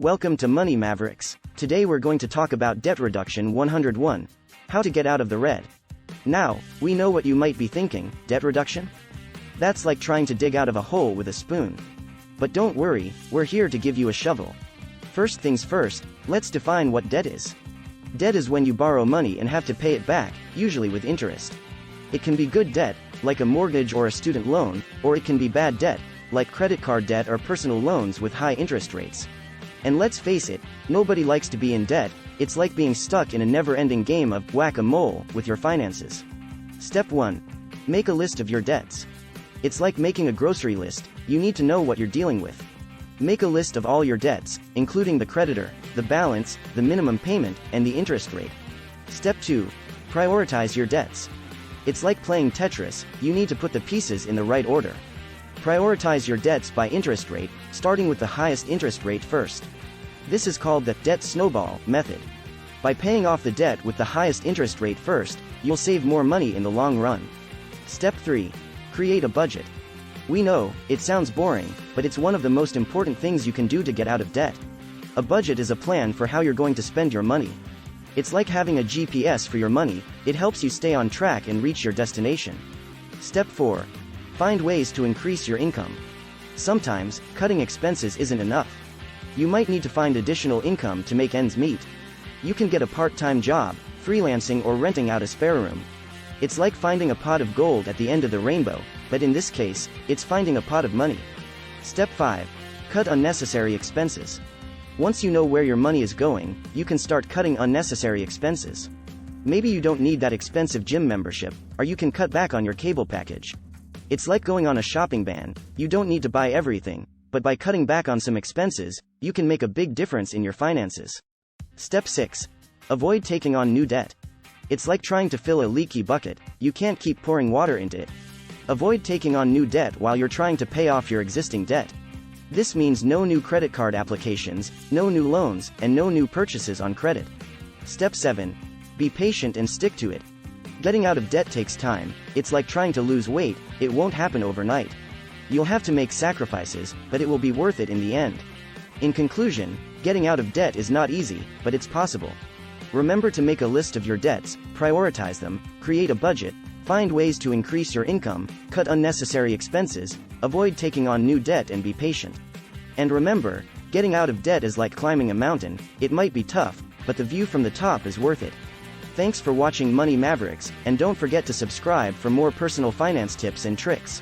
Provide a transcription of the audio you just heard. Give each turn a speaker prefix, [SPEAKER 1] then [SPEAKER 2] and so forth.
[SPEAKER 1] Welcome to Money Mavericks. Today we're going to talk about Debt Reduction 101. How to get out of the red. Now, we know what you might be thinking, debt reduction? That's like trying to dig out of a hole with a spoon. But don't worry, we're here to give you a shovel. First things first, let's define what debt is. Debt is when you borrow money and have to pay it back, usually with interest. It can be good debt, like a mortgage or a student loan, or it can be bad debt, like credit card debt or personal loans with high interest rates. And let's face it, nobody likes to be in debt. It's like being stuck in a never-ending game of whack-a-mole with your finances. Step 1. Make a list of your debts. It's like making a grocery list. You need to know what you're dealing with. Make a list of all your debts, including the creditor, the balance, the minimum payment, and the interest rate. Step 2. Prioritize your debts. It's like playing Tetris. You need to put the pieces in the right order. Prioritize your debts by interest rate, starting with the highest interest rate first. This is called the debt snowball method. By paying off the debt with the highest interest rate first, you'll save more money in the long run. Step 3. Create a budget. We know, it sounds boring, but it's one of the most important things you can do to get out of debt. A budget is a plan for how you're going to spend your money. It's like having a GPS for your money. It helps you stay on track and reach your destination. Step 4. Find ways to increase your income. Sometimes, cutting expenses isn't enough. You might need to find additional income to make ends meet. You can get a part-time job, freelancing, or renting out a spare room. It's like finding a pot of gold at the end of the rainbow, but in this case, it's finding a pot of money. Step 5. Cut unnecessary expenses. Once you know where your money is going, you can start cutting unnecessary expenses. Maybe you don't need that expensive gym membership, or you can cut back on your cable package. It's like going on a shopping ban. You don't need to buy everything, but by cutting back on some expenses, you can make a big difference in your finances. Step 6. Avoid taking on new debt. It's like trying to fill a leaky bucket. You can't keep pouring water into it. Avoid taking on new debt while you're trying to pay off your existing debt. This means no new credit card applications, no new loans, and no new purchases on credit. Step 7. Be patient and stick to it. Getting out of debt takes time. It's like trying to lose weight. It won't happen overnight. You'll have to make sacrifices, but it will be worth it in the end. In conclusion, getting out of debt is not easy, but it's possible. Remember to make a list of your debts, prioritize them, create a budget, find ways to increase your income, cut unnecessary expenses, avoid taking on new debt, and be patient. And remember, getting out of debt is like climbing a mountain. It might be tough, but the view from the top is worth it. Thanks for watching Money Mavericks, and don't forget to subscribe for more personal finance tips and tricks.